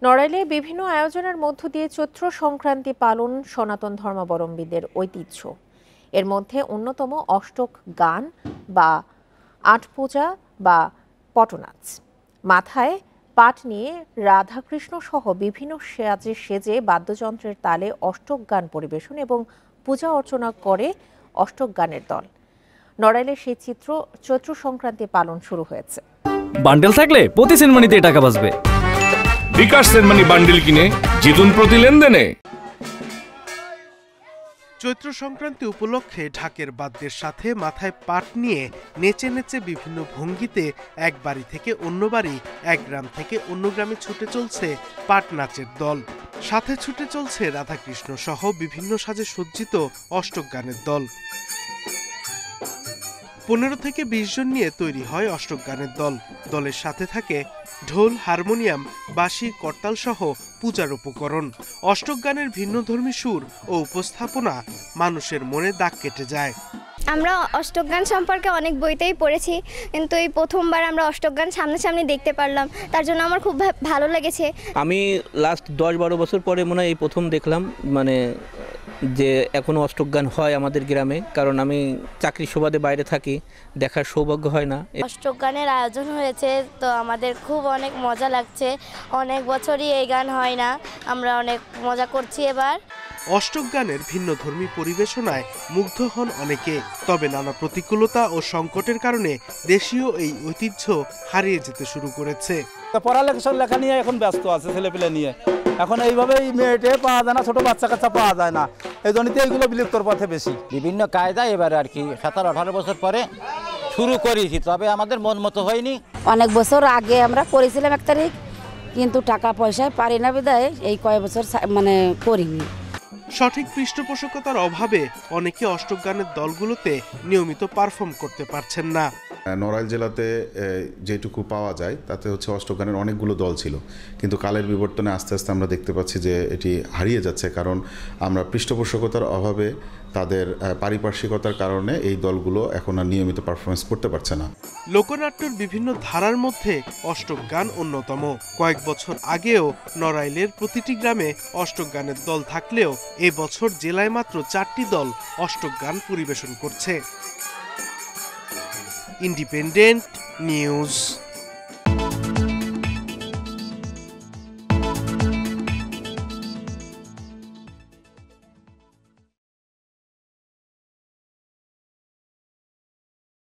নড়াইলে বিভিন্ন আয়োজনের মধ্য দিয়ে চৈত্র সংক্রান্তি পালন সনাতন ধর্মাবলম্বীদের ঐতিহ্য। এর মধ্যে অন্যতম অষ্টক গান বা আট পূজা বা পটনাচ। মাথায় পাট নিয়ে রাধাকৃষ্ণ সহ বিভিন্ন সাজে সেজে বাদ্যযন্ত্রের তালে অষ্টক গান পরিবেশন এবং পূজা অর্চনা করে অষ্টক গানের দল। নড়াইলের সেই চিত্র চৈত্র সংক্রান্তি পালন শুরু হয়েছে। বান্ডেল থাকলে প্রতি সেনমানিতে টাকা বাঁচবে। বিকাশ সেনমানি বান্ডেল কিনে জিতুন প্রতি লেনদেনে। চৈত্র সংক্রান্তি উপলক্ষে ঢাকের বাদ্যের সাথে মাথায় পাট নিয়ে নেচে নেচে বিভিন্ন ভঙ্গিতে এক বাড়ি থেকে অন্য বাড়ি, এক গ্রাম থেকে অন্য গ্রামে ছুটে চলছে পাট নাচের দল। সাথে ছুটে চলছে রাধাকৃষ্ণ সহ বিভিন্ন সাজে সজ্জিত অষ্টক গানের দল। 15 থেকে 20 জন নিয়ে তৈরি হয় অষ্টক গানের দল। দলের সাথে থাকে ঢোল, হারমোনিয়াম, বাঁশি, করতাল সহ পূজার উপকরণ। অষ্টক গানের ভিন্নধর্মী সুর ও উপস্থাপনা মানুষের মনে দাগ কেটে যায়। আমরা অষ্টক গান সম্পর্কে অনেক বইতেই পড়েছি, কিন্তু এই প্রথমবার আমরা অষ্টক গান সামনাসামনি দেখতে পারলাম, তার জন্য আমার খুব ভালো লেগেছে। আমি লাস্ট 10-12 বছর পরে মনে হয় এই প্রথম দেখলাম যে এখনও অষ্টক গান হয় আমাদের গ্রামে, কারণ আমি চাকরির সুবাদে বাইরে থাকি, দেখার সৌভাগ্য হয় না। অষ্টক গানের আয়োজন হয়েছে তো আমাদের খুব অনেক মজা লাগছে। অনেক বছরই এই গান হয় না, আমরা অনেক মজা করছি এবার। অষ্টক গানের ভিন্নধর্মী পরিবেশনায় মুগ্ধ হন অনেকে, তবে নানা প্রতিকূলতা ও সংকটের কারণে দেশীয় এই ঐতিহ্য হারিয়ে যেতে শুরু করেছে। পড়ালেখা নিয়ে এখন ব্যস্ত আছে ছেলেপেলে নিয়ে, এখন এইভাবেই মেয়েটে পাওয়া যায় না, ছোট বাচ্চা কাচ্চা পাওয়া যায় না, এই জন্যই এইগুলো বিলুপ্তর পথে বেশি। বিভিন্ন কায়দা এবার আর কি 17-18 বছর পরে শুরু করেছি, তবে আমাদের মন মতো হয়নি। অনেক বছর আগে আমরা করেছিলাম 1 তারিখ, কিন্তু টাকা পয়সায় পারি না বিধায় এই কয়েক বছর করিনি। সঠিক পৃষ্ঠপোষকতার অভাবে অনেকে অষ্টক গানের দলগুলোতে নিয়মিত পারফর্ম করতে পারছেন না। নড়াইল জেলাতে যেটুকু পাওয়া যায় তাতে হচ্ছে অষ্টক গানের অনেকগুলো দল ছিল, কিন্তু কালের বিবর্তনে আস্তে আস্তে আমরা দেখতে পাচ্ছি যে এটি হারিয়ে যাচ্ছে, কারণ আমরা পৃষ্ঠপোষকতার অভাবে, তাদের পারিপার্শ্বিকতার কারণে এই দলগুলো এখন আর নিয়মিত পারফরমেন্স করতে পারছে না। লোকনাট্যের বিভিন্ন ধারার মধ্যে অষ্টক গান অন্যতম। কয়েক বছর আগেও নড়াইলের প্রতিটি গ্রামে অষ্টক গানের দল থাকলেও এবছর জেলায় মাত্র 4টি দল অষ্টক গান পরিবেশন করছে। Independent news.